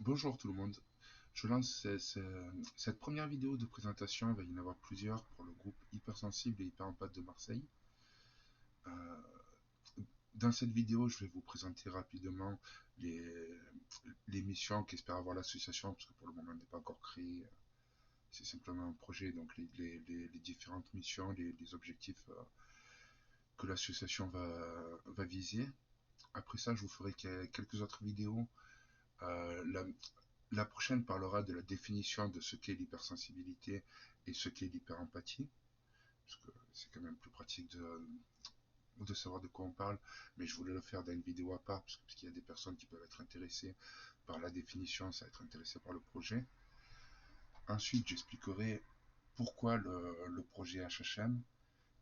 Bonjour tout le monde, je lance cette première vidéo de présentation, il va y en avoir plusieurs pour le groupe Hypersensible et Hyperempath de Marseille. Euh, dans cette vidéo, je vais vous présenter rapidement les, les missions qu'espère avoir l'association, parce que pour le moment elle n'est pas encore créée, c'est simplement un projet, donc les différentes missions, les objectifs que l'association va viser. Après ça, je vous ferai quelques autres vidéos. Euh, La prochaine parlera de la définition de ce qu'est l'hypersensibilité et ce qu'est l'hyperempathie, parce que c'est quand même plus pratique de savoir de quoi on parle, mais je voulais le faire dans une vidéo à part, parce qu'il y a des personnes qui peuvent être intéressées par la définition, ça va être intéressé par le projet. Ensuite, j'expliquerai pourquoi le projet HHM,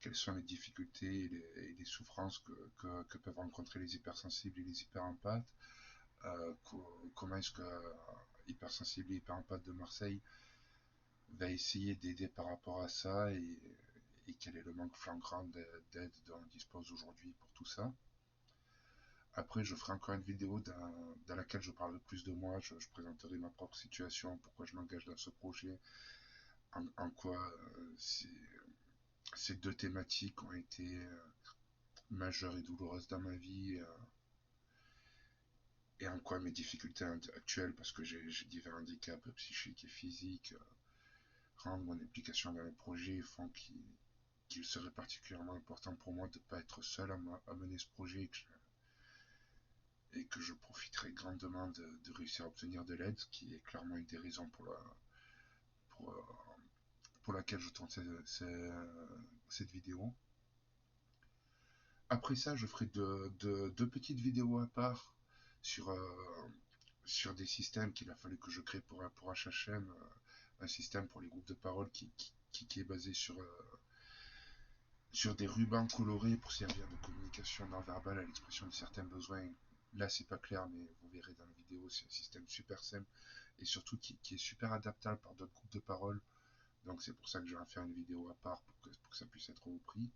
quelles sont les difficultés et les souffrances que peuvent rencontrer les hypersensibles et les hyperempathes, comment est-ce que Hypersensible et Hyperempathe de Marseille va essayer d'aider par rapport à ça et quel est le manque flagrant d'aide dont on dispose aujourd'hui pour tout ça. Après, je ferai encore une vidéo dans laquelle je parlerai plus de moi, je présenterai ma propre situation, pourquoi je m'engage dans ce projet, en quoi ces deux thématiques ont été majeures et douloureuses dans ma vie, et en quoi mes difficultés actuelles, parce que j'ai divers handicaps psychiques et physiques, rendent mon implication dans le projet font qu'il serait particulièrement important pour moi de ne pas être seul à mener ce projet et que je profiterai grandement de réussir à obtenir de l'aide, ce qui est clairement une des raisons pour, pour laquelle je tourne cette vidéo. Après ça, je ferai deux petites vidéos à part sur, sur des systèmes qu'il a fallu que je crée pour HHM, un système pour les groupes de parole qui est basé sur des rubans colorés pour servir de communication non verbale à l'expression de certains besoins. Là, c'est pas clair, mais vous verrez dans la vidéo, c'est un système super simple et surtout qui est super adaptable par d'autres groupes de parole. Donc c'est pour ça que je vais en faire une vidéo à part pour que ça puisse être repris.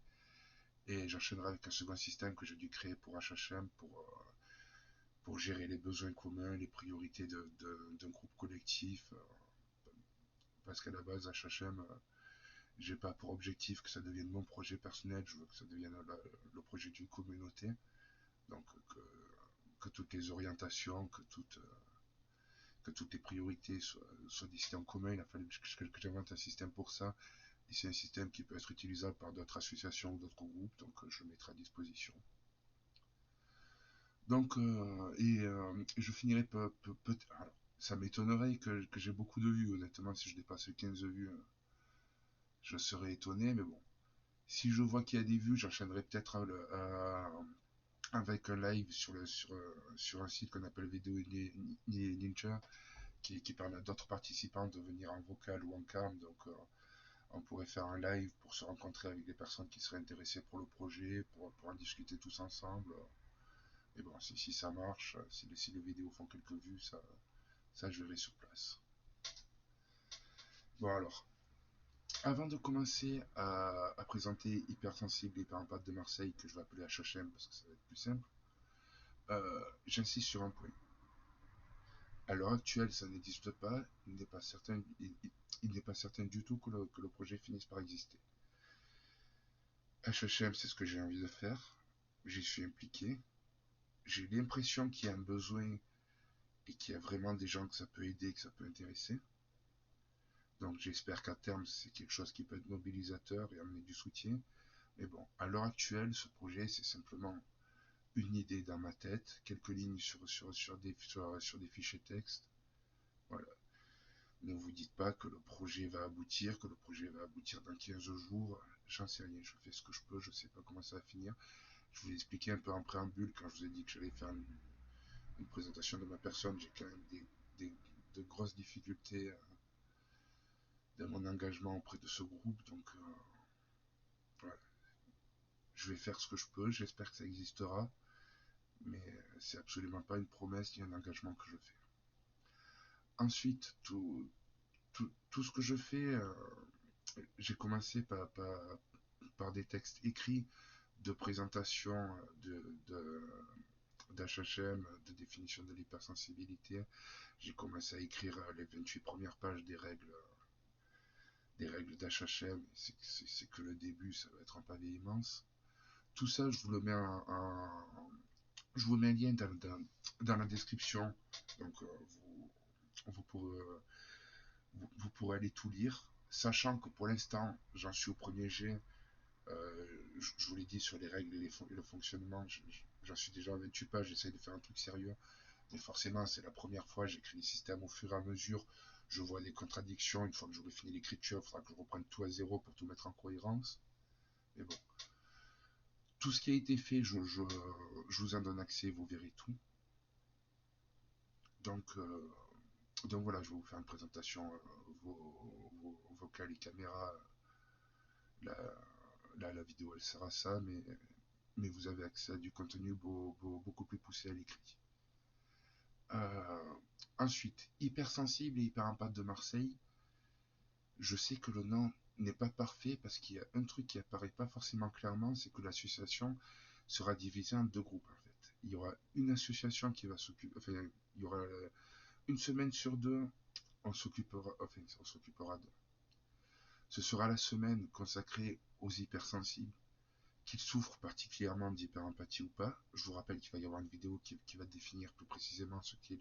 Et j'enchaînerai avec un second système que j'ai dû créer pour HHM pour gérer les besoins communs, les priorités d'un groupe collectif. Parce qu'à la base, HHM, j'ai pas pour objectif que ça devienne mon projet personnel, je veux que ça devienne le projet d'une communauté. Donc que toutes les orientations, que toutes les priorités soient décidées en commun. Il a fallu que j'invente un système pour ça. Et c'est un système qui peut être utilisable par d'autres associations ou d'autres groupes, donc je le mettrai à disposition. Donc, je finirai alors, ça m'étonnerait que j'ai beaucoup de vues, honnêtement, si je dépasse les 15 vues, je serais étonné, mais bon. Si je vois qu'il y a des vues, j'enchaînerai peut-être avec un live sur un site qu'on appelle Vidéo Ninja, qui permet à d'autres participants de venir en vocal ou en cam. Donc, on pourrait faire un live pour se rencontrer avec des personnes qui seraient intéressées pour le projet, pour en discuter tous ensemble. Et bon, si ça marche, si les vidéos font quelques vues, ça je verrai sur place. Bon alors, avant de commencer à présenter Hypersensible et Hyperempath de Marseille, que je vais appeler HHM parce que ça va être plus simple, j'insiste sur un point. À l'heure actuelle, ça n'existe pas. Il n'est pas certain du tout que le projet finisse par exister. HHM, c'est ce que j'ai envie de faire. J'y suis impliqué. J'ai l'impression qu'il y a un besoin et qu'il y a vraiment des gens que ça peut aider, que ça peut intéresser. Donc j'espère qu'à terme, c'est quelque chose qui peut être mobilisateur et amener du soutien. Mais bon, à l'heure actuelle, ce projet, c'est simplement une idée dans ma tête, quelques lignes sur des fichiers texte. Voilà. Ne vous dites pas que le projet va aboutir, que le projet va aboutir dans 15 jours. J'en sais rien, je fais ce que je peux, je sais pas comment ça va finir. Je vous ai expliqué un peu en préambule quand je vous ai dit que j'allais faire une présentation de ma personne. J'ai quand même de grosses difficultés dans mon engagement auprès de ce groupe, donc voilà. Je vais faire ce que je peux, j'espère que ça existera, mais c'est absolument pas une promesse ni un engagement que je fais. Ensuite, tout ce que je fais, j'ai commencé par des textes écrits de présentation d'HHM, de définition de l'hypersensibilité. J'ai commencé à écrire les 28 premières pages des règles d'HHM. C'est que le début, ça va être un pavé immense. Tout ça, je vous mets un lien dans la description. Donc, vous pourrez, vous pourrez aller tout lire. Sachant que pour l'instant, j'en suis au premier jet. Je vous l'ai dit sur les règles et le fonctionnement, j'en suis déjà à 28 pages, j'essaie de faire un truc sérieux. Mais forcément, c'est la première fois, j'écris les systèmes au fur et à mesure. Je vois des contradictions. Une fois que j'aurai fini l'écriture, il faudra que je reprenne tout à zéro pour tout mettre en cohérence. Mais bon, tout ce qui a été fait, je vous en donne accès, vous verrez tout. Donc, voilà, je vais vous faire une présentation vocales et caméra. La, la vidéo, elle sert à ça, mais vous avez accès à du contenu beaucoup plus poussé à l'écrit. Ensuite, hypersensible et hyper de Marseille. Je sais que le nom n'est pas parfait parce qu'il y a un truc qui apparaît pas forcément clairement, c'est que l'association sera divisée en deux groupes en fait. Il y aura une association qui va s'occuper, enfin, il y aura une semaine sur deux, on s'occupera d'eux. Ce sera la semaine consacrée aux hypersensibles, qu'ils souffrent particulièrement d'hyperempathie ou pas. Je vous rappelle qu'il va y avoir une vidéo qui va définir plus précisément ce qu'est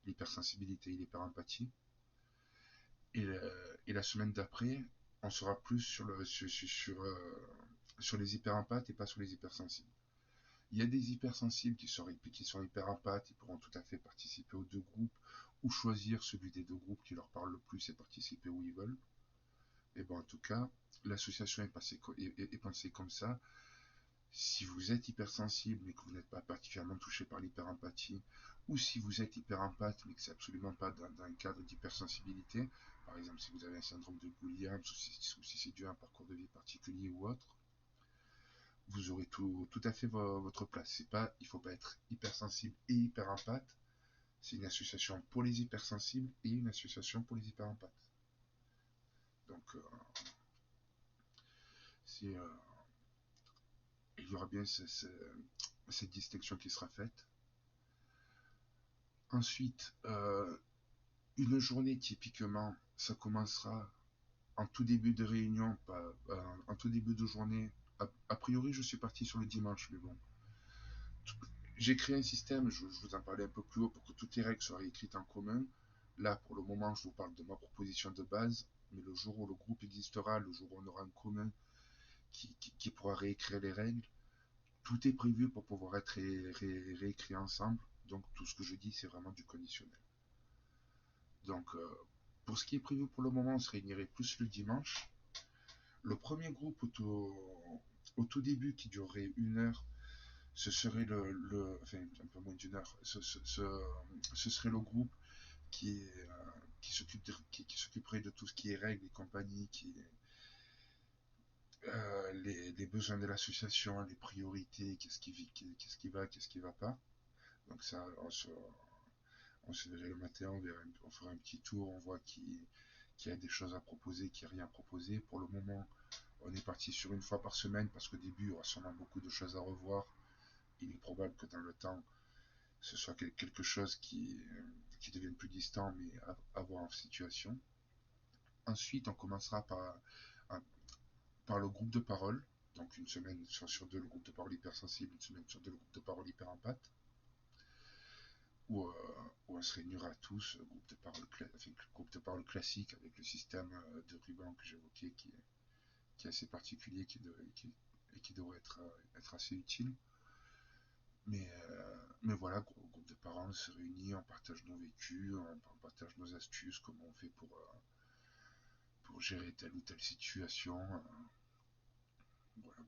l'hypersensibilité et l'hyperempathie. Et la semaine d'après, on sera plus sur les hyperempathes et pas sur les hypersensibles. Il y a des hypersensibles qui sont hyperempathes, ils pourront tout à fait participer aux deux groupes ou choisir celui des deux groupes qui leur parle le plus et participer où ils veulent. Et bon, en tout cas, l'association est pensée comme ça. Si vous êtes hypersensible mais que vous n'êtes pas particulièrement touché par l'hyperempathie, ou si vous êtes hyperempathe mais que c'est absolument pas dans un cadre d'hypersensibilité, par exemple si vous avez un syndrome de Williams ou si c'est dû à un parcours de vie particulier ou autre, vous aurez tout à fait votre place. Il ne faut pas être hypersensible et hyperempathe. C'est une association pour les hypersensibles et une association pour les hyperempathes. Donc, il y aura bien cette distinction qui sera faite. Ensuite, une journée typiquement, ça commencera en tout début de réunion, en tout début de journée. A priori, je suis parti sur le dimanche, mais bon. J'ai créé un système, je vous en parlais un peu plus haut, pour que toutes les règles soient écrites en commun. Là, pour le moment, je vous parle de ma proposition de base, mais le jour où le groupe existera, le jour où on aura un commun qui pourra réécrire les règles, tout est prévu pour pouvoir être réécrit ensemble. Donc tout ce que je dis, c'est vraiment du conditionnel. Donc pour ce qui est prévu pour le moment, on se réunirait plus le dimanche. Le premier groupe au tout début qui durerait 1 heure, ce serait enfin un peu moins d'1 heure, ce serait le groupe qui, qui s'occuperait de tout ce qui est règles et compagnie, les besoins de l'association, les priorités, qu'est-ce qui va, qu'est-ce qui va pas. Donc ça, on se verrait le matin, on ferait un petit tour, on voit qui a des choses à proposer, qui n'a rien à proposer. Pour le moment, on est parti sur une fois par semaine parce qu'au début, il y aura sûrement beaucoup de choses à revoir. Il est probable que dans le temps, ce soit quelque chose qui devienne plus distant, mais à voir en situation. Ensuite, on commencera par le groupe de parole. Donc une semaine sur deux, le groupe de parole hypersensible, une semaine sur deux, le groupe de parole hyperempathe. Où on se réunira tous, groupe de parole classique avec le système de ruban que j'évoquais qui est assez particulier et qui devrait être assez utile. Mais voilà, groupe de parole, on se réunit, on partage nos vécus, on partage nos astuces, comment on fait pour gérer telle ou telle situation. Voilà.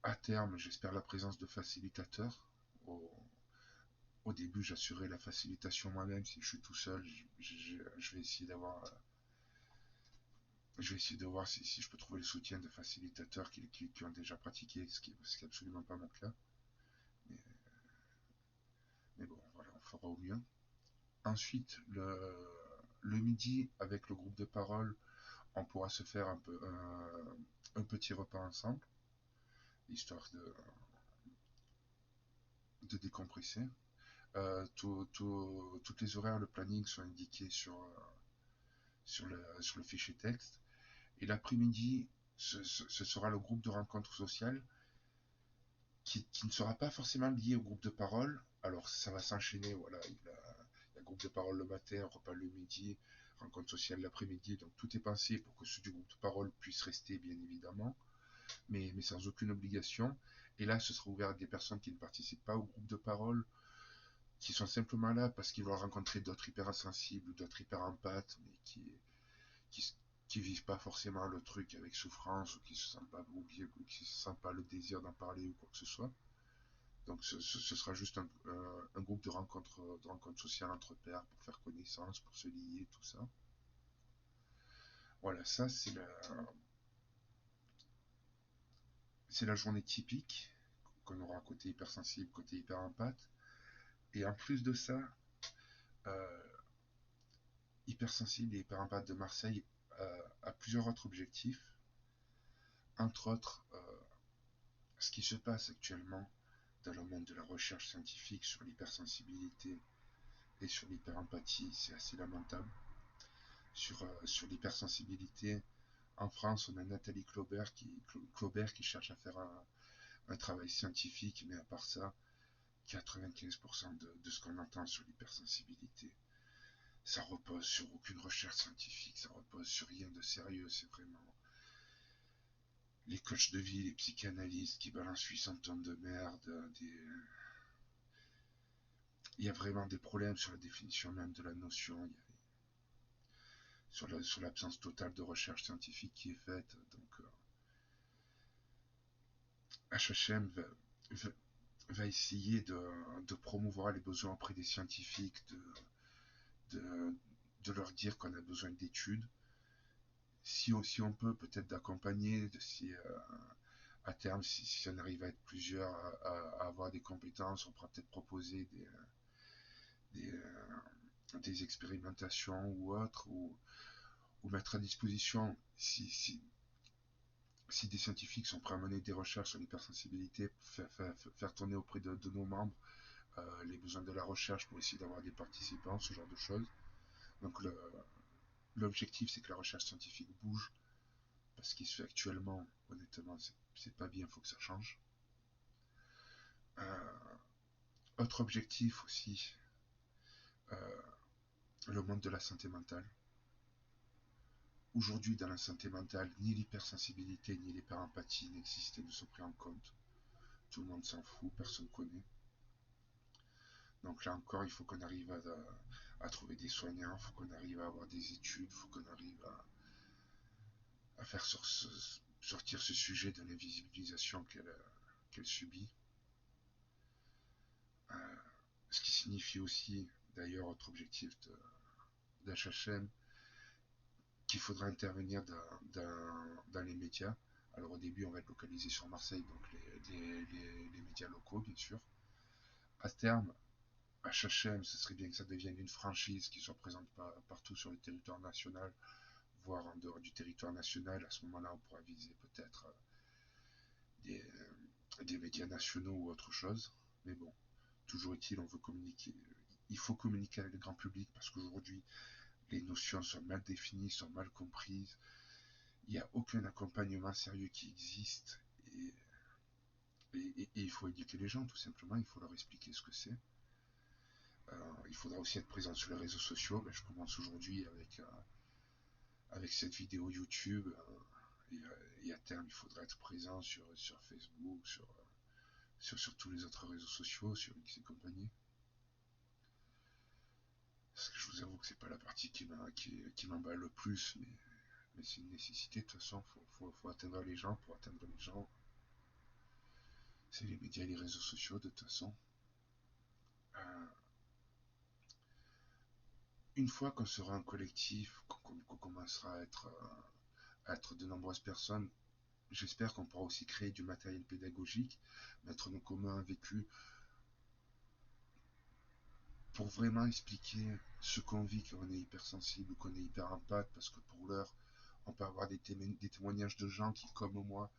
À terme, j'espère la présence de facilitateurs. Au, Au début, j'assurais la facilitation moi-même. Si je suis tout seul, je vais essayer de voir si je peux trouver le soutien de facilitateurs qui ont déjà pratiqué, ce qui est absolument pas mon cas. Mais, mais bon, voilà, on fera au mieux. Ensuite, le midi, avec le groupe de parole, on pourra se faire un petit repas ensemble. histoire de décompresser. Toutes les horaires, le planning sont indiqués sur le fichier texte. Et l'après-midi, ce sera le groupe de rencontre sociale qui ne sera pas forcément lié au groupe de parole. Alors ça va s'enchaîner, voilà, il y a groupe de parole le matin, repas le midi, rencontre sociale l'après-midi, donc tout est pensé pour que ceux du groupe de parole puissent rester, bien évidemment, mais sans aucune obligation. Et là, ce sera ouvert à des personnes qui ne participent pas au groupe de parole, qui sont simplement là parce qu'ils vont rencontrer d'autres hypersensibles ou d'autres hyperempathes, mais qui, qui vivent pas forcément le truc avec souffrance, ou qui se sentent pas oubliés, ou qui se sentent pas le désir d'en parler ou quoi que ce soit. Donc ce sera juste un groupe de rencontre sociale entre pairs pour faire connaissance, pour se lier, tout ça. Voilà, ça c'est la journée typique qu'on aura côté hypersensible, côté hyperempathe. Et en plus de ça, euh, hypersensible et hyperempathe de Marseille a plusieurs autres objectifs. Entre autres, ce qui se passe actuellement dans le monde de la recherche scientifique sur l'hypersensibilité et sur l'hyperempathie, c'est assez lamentable. Sur l'hypersensibilité, en France, on a Nathalie Claubert qui cherche à faire un travail scientifique, mais à part ça, 95% de ce qu'on entend sur l'hypersensibilité, ça repose sur aucune recherche scientifique, ça repose sur rien de sérieux, c'est vraiment les coachs de vie, les psychanalystes qui balancent 800 tonnes de merde, il y a vraiment des problèmes sur la définition même de la notion, sur l'absence totale de recherche scientifique qui est faite. Donc HHM va essayer de promouvoir les besoins auprès des scientifiques, de, de leur dire qu'on a besoin d'études. Si on peut, peut-être d'accompagner, si à terme, si on arrive à être plusieurs, à avoir des compétences, on pourra peut-être proposer des expérimentations ou autres, ou mettre à disposition, si des scientifiques sont prêts à mener des recherches sur l'hypersensibilité, faire tourner auprès de nos membres les besoins de la recherche pour essayer d'avoir des participants, ce genre de choses. Donc l'objectif, c'est que la recherche scientifique bouge, parce qu'il se fait actuellement, honnêtement, c'est pas bien, il faut que ça change. Euh, Autre objectif aussi, euh, le monde de la santé mentale. Aujourd'hui, dans la santé mentale, ni l'hypersensibilité ni l'hyperempathie n'existent et ne sont pris en compte. Tout le monde s'en fout, personne ne connaît. Donc là encore, il faut qu'on arrive à trouver des soignants, il faut qu'on arrive à avoir des études, il faut qu'on arrive à faire sortir ce sujet de l'invisibilisation qu'elle subit. Euh, Ce qui signifie aussi, d'ailleurs, autre objectif d'HHM, qu'il faudra intervenir dans les médias. Alors au début, on va être localisé sur Marseille, donc les médias locaux, bien sûr. À terme, HHM, ce serait bien que ça devienne une franchise qui soit présente partout sur le territoire national, voire en dehors du territoire national. À ce moment-là, on pourra viser peut-être des médias nationaux ou autre chose. Mais bon, toujours est-il, on veut communiquer. Il faut communiquer avec le grand public parce qu'aujourd'hui, les notions sont mal définies, sont mal comprises. Il n'y a aucun accompagnement sérieux qui existe. Et il faut éduquer les gens, tout simplement. Il faut leur expliquer ce que c'est. Il faudra aussi être présent sur les réseaux sociaux. Ben, je commence aujourd'hui avec cette vidéo YouTube. Et à terme, il faudra être présent sur Facebook, sur tous les autres réseaux sociaux, sur X et compagnie. Parce que je vous avoue que c'est pas la partie qui m'emballe le plus, mais c'est une nécessité. De toute façon, faut atteindre les gens. Pour atteindre les gens, c'est les médias et les réseaux sociaux, de toute façon. Euh, une fois qu'on sera un collectif, qu'on commencera à être de nombreuses personnes, j'espère qu'on pourra aussi créer du matériel pédagogique, mettre en commun un vécu pour vraiment expliquer ce qu'on vit quand on est hypersensible ou qu'on est hyper empathe, parce que pour l'heure, on peut avoir des témoignages de gens qui, comme moi,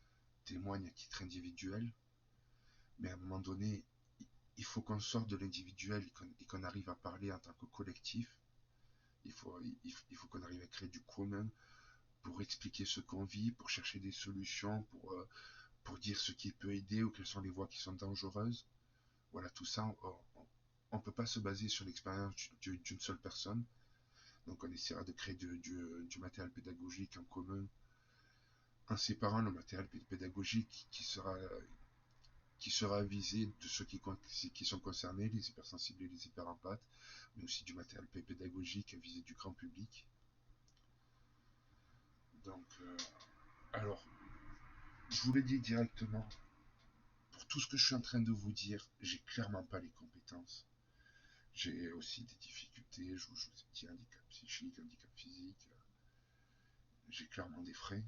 témoigne à titre individuel, mais à un moment donné, il faut qu'on sorte de l'individuel et qu'on arrive à parler en tant que collectif. Il faut qu'on arrive à créer du commun pour expliquer ce qu'on vit, pour chercher des solutions, pour dire ce qui peut aider ou quelles sont les voies qui sont dangereuses. Voilà, tout ça, on ne peut pas se baser sur l'expérience d'une seule personne. Donc on essaiera de créer du matériel pédagogique en commun, en séparant le matériel pédagogique qui sera visé de ceux qui sont concernés, les hypersensibles et les hyperempathes, mais aussi du matériel pédagogique visé du grand public. Donc, alors, je vous l'ai dit directement, pour tout ce que je suis en train de vous dire, j'ai clairement pas les compétences. J'ai aussi des difficultés, je vous ai dit handicap psychique, handicap physique, j'ai clairement des freins.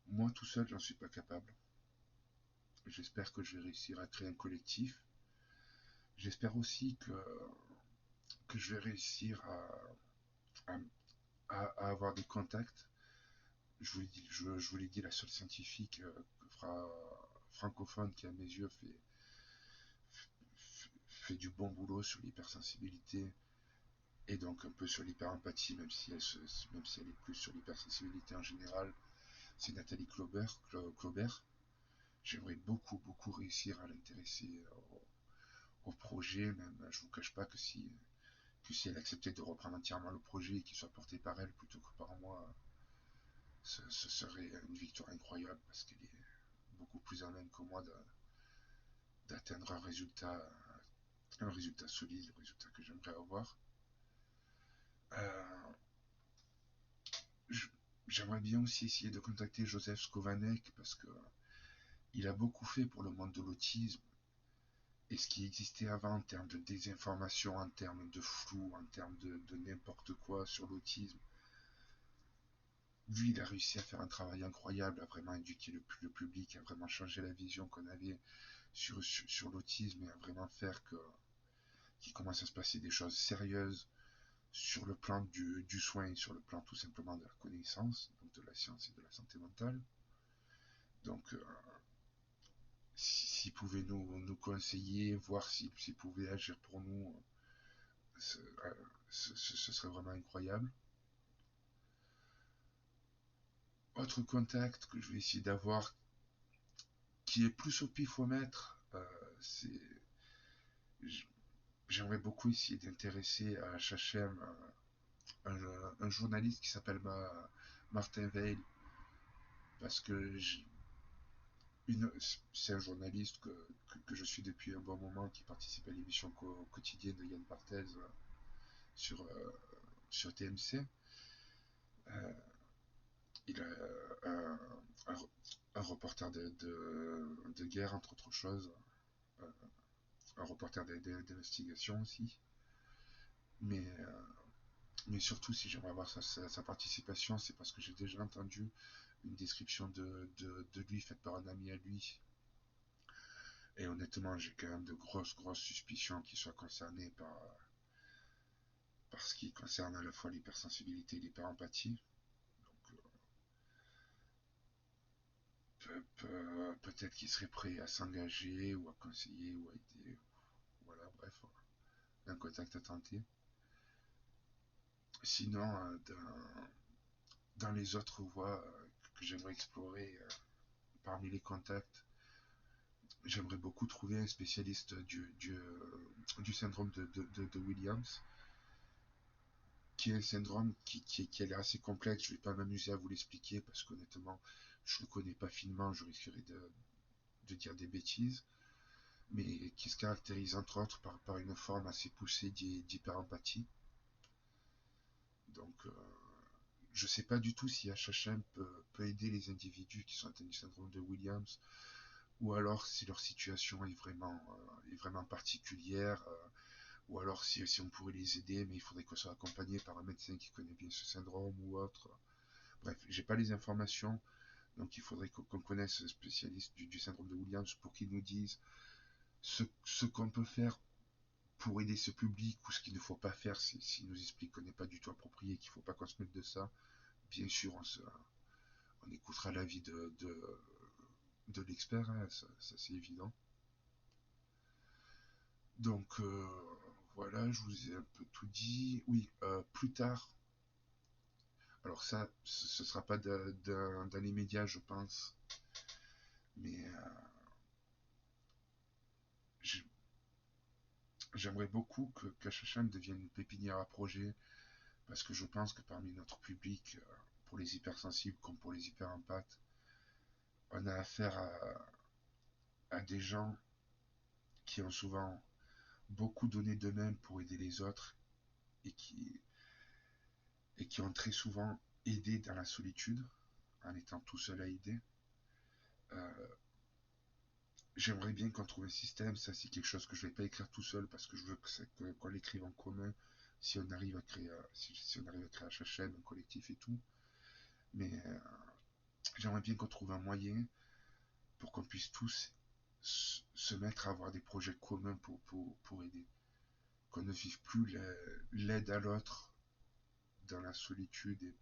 Moi tout seul, j'en suis pas capable. J'espère que je vais réussir à créer un collectif. J'espère aussi que je vais réussir à avoir des contacts. Je vous l'ai dit, la seule scientifique francophone qui, à mes yeux, fait du bon boulot sur l'hypersensibilité et donc un peu sur l'hyperempathie, même si elle est plus sur l'hypersensibilité en général, c'est Nathalie Claubert. J'aimerais beaucoup, beaucoup réussir à l'intéresser au projet, même je vous cache pas que si elle acceptait de reprendre entièrement le projet et qu'il soit porté par elle plutôt que par moi, ce serait une victoire incroyable parce qu'elle est beaucoup plus à même que moi d'atteindre un résultat solide, le résultat que j'aimerais avoir. Euh, J'aimerais bien aussi essayer de contacter Joseph Skovanek parce que il a beaucoup fait pour le monde de l'autisme et ce qui existait avant en termes de désinformation, en termes de flou, en termes de n'importe quoi sur l'autisme. Lui, il a réussi à faire un travail incroyable, à vraiment éduquer le public, à vraiment changer la vision qu'on avait sur l'autisme et à vraiment faire qu'il commence à se passer des choses sérieuses sur le plan du soin et sur le plan tout simplement de la connaissance, donc de la science et de la santé mentale. Donc, s'il pouvait nous conseiller, voir s'il pouvait agir pour nous, ce, ce serait vraiment incroyable. Autre contact que je vais essayer d'avoir, qui est plus au pifomètre, c'est j'aimerais beaucoup essayer d'intéresser à HHM un journaliste qui s'appelle Martin Veil, parce que c'est un journaliste que je suis depuis un bon moment, qui participe à l'émission quotidienne de Yann Barthès sur, sur TMC. Euh, il a un reporter de guerre, entre autres choses, euh, un reporter d'investigation aussi. Mais surtout, si j'aimerais avoir sa participation, c'est parce que j'ai déjà entendu une description de lui faite par un ami à lui. Et honnêtement, j'ai quand même de grosses suspicions qu'il soit concerné par ce qui concerne à la fois l'hypersensibilité et l'hyperempathie. Donc, peut-être qu'il serait prêt à s'engager ou à conseiller ou à aider. Voilà, bref, un contact à tenter. Sinon, dans les autres voies que j'aimerais explorer, parmi les contacts, j'aimerais beaucoup trouver un spécialiste du syndrome de Williams, qui est un syndrome qui a l'air assez complexe. Je ne vais pas m'amuser à vous l'expliquer parce qu'honnêtement, je ne le connais pas finement, je risquerais de dire des bêtises, mais qui se caractérise entre autres par une forme assez poussée d'hyperempathie. Donc, je ne sais pas du tout si HHM peut aider les individus qui sont atteints du syndrome de Williams, ou alors si leur situation est vraiment particulière, ou alors si on pourrait les aider, mais il faudrait qu'on soit accompagné par un médecin qui connaît bien ce syndrome ou autre. Bref, j'ai pas les informations, donc il faudrait qu'on connaisse un spécialiste du syndrome de Williams pour qu'il nous dise ce qu'on peut faire pour aider ce public, ou ce qu'il ne faut pas faire s'il nous explique qu'on n'est pas du tout approprié, qu'il ne faut pas qu'on se mette de ça. Bien sûr, on écoutera l'avis de l'expert, hein, ça c'est évident. Donc voilà, je vous ai un peu tout dit. Oui, plus tard, alors ça, ce sera pas dans les médias, je pense, mais j'aimerais beaucoup que KHM devienne une pépinière à projets, parce que je pense que parmi notre public, pour les hypersensibles comme pour les hyper-empaths, on a affaire à des gens qui ont souvent beaucoup donné d'eux-mêmes pour aider les autres et qui ont très souvent aidé dans la solitude, en étant tout seul à aider. Euh, J'aimerais bien qu'on trouve un système, ça c'est quelque chose que je ne vais pas écrire tout seul parce que je veux qu'on l'écrive en commun si on arrive à créer, si on arrive à créer HHM, un collectif et tout. Mais j'aimerais bien qu'on trouve un moyen pour qu'on puisse tous se mettre à avoir des projets communs pour aider. Qu'on ne vive plus l'aide à l'autre dans la solitude et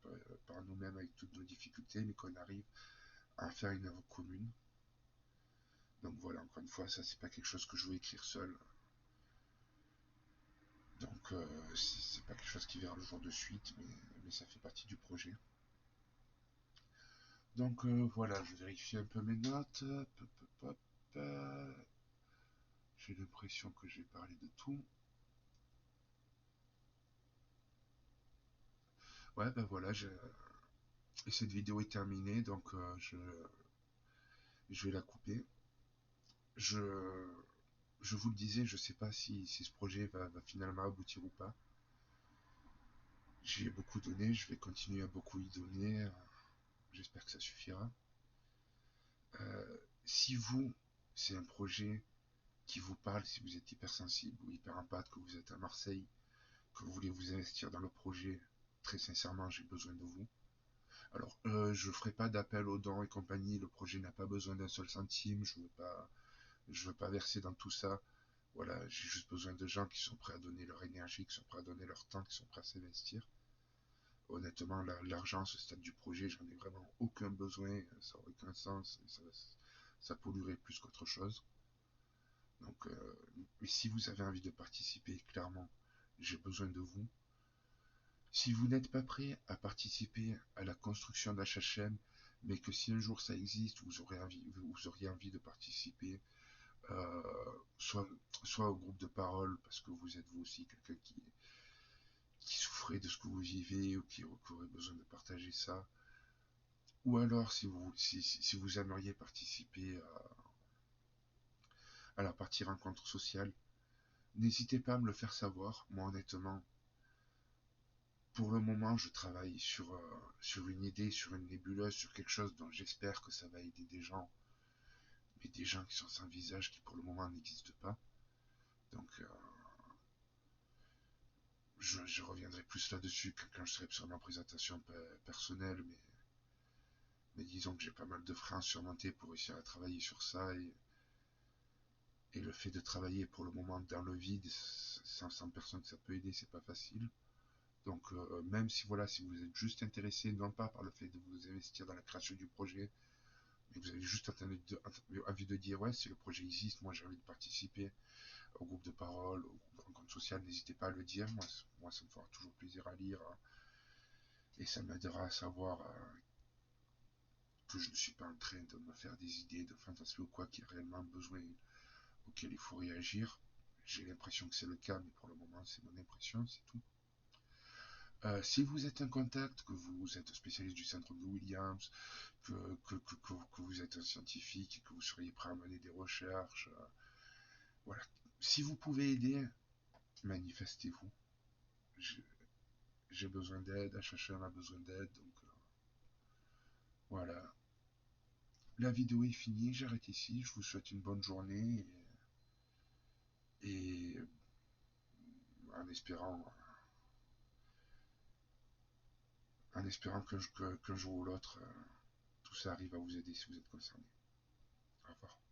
par nous-mêmes avec toutes nos difficultés, mais qu'on arrive à faire une œuvre commune. Donc voilà, encore une fois, ça c'est pas quelque chose que je veux écrire seul. Donc c'est pas quelque chose qui verra le jour de suite, mais ça fait partie du projet. Donc voilà, je vérifie un peu mes notes. Pop, pop, pop, j'ai l'impression que j'ai parlé de tout. Ouais, ben voilà, et cette vidéo est terminée, donc je vais la couper. Je, je vous le disais, je sais pas si ce projet va finalement aboutir ou pas. J'y ai beaucoup donné, je vais continuer à beaucoup y donner. J'espère que ça suffira. Si vous, c'est un projet qui vous parle, si vous êtes hypersensible ou hyper empathe, que vous êtes à Marseille, que vous voulez vous investir dans le projet, très sincèrement, j'ai besoin de vous. Alors, je ne ferai pas d'appel aux dons et compagnie, le projet n'a pas besoin d'un seul centime, je veux pas verser dans tout ça. Voilà, j'ai juste besoin de gens qui sont prêts à donner leur énergie, qui sont prêts à donner leur temps, qui sont prêts à s'investir. Honnêtement, l'argent, à ce stade du projet, j'en ai vraiment aucun besoin, ça n'aurait aucun sens, ça polluerait plus qu'autre chose. Donc, mais si vous avez envie de participer, clairement, j'ai besoin de vous. Si vous n'êtes pas prêt à participer à la construction d'HHM, mais que si un jour ça existe, vous auriez envie de participer, euh, soit, soit au groupe de parole, parce que vous êtes vous aussi quelqu'un qui souffrait de ce que vous vivez ou qui aurait besoin de partager ça, ou alors si vous aimeriez participer à la partie rencontre sociale, n'hésitez pas à me le faire savoir. Moi honnêtement, pour le moment je travaille sur une idée, sur une nébuleuse, sur quelque chose dont j'espère que ça va aider des gens, mais des gens qui sont sans visage, qui pour le moment n'existent pas. Donc je reviendrai plus là-dessus quand je serai sur ma présentation personnelle, mais disons que j'ai pas mal de freins à surmonter pour réussir à travailler sur ça, et le fait de travailler pour le moment dans le vide, sans personne que ça peut aider, c'est pas facile. Donc même si voilà, si vous êtes juste intéressé, non pas par le fait de vous investir dans la création du projet, mais vous avez juste envie de dire ouais, si le projet existe, moi j'ai envie de participer au groupe de parole, au groupe de rencontre sociale, n'hésitez pas à le dire. Moi ça me fera toujours plaisir à lire, hein, et ça m'aidera à savoir que je ne suis pas en train de me faire des idées de fantasmer ou quoi, qu'il y a réellement besoin auquel il faut réagir. J'ai l'impression que c'est le cas, mais pour le moment c'est mon impression, c'est tout. Si vous êtes un contact, que vous êtes spécialiste du syndrome de Williams, que vous êtes un scientifique et que vous seriez prêt à mener des recherches, voilà. Si vous pouvez aider, manifestez-vous. J'ai besoin d'aide, HHM a besoin d'aide, donc voilà. La vidéo est finie, j'arrête ici, je vous souhaite une bonne journée, et en espérant, qu'un jour ou l'autre, tout ça arrive à vous aider si vous êtes concerné. Au revoir.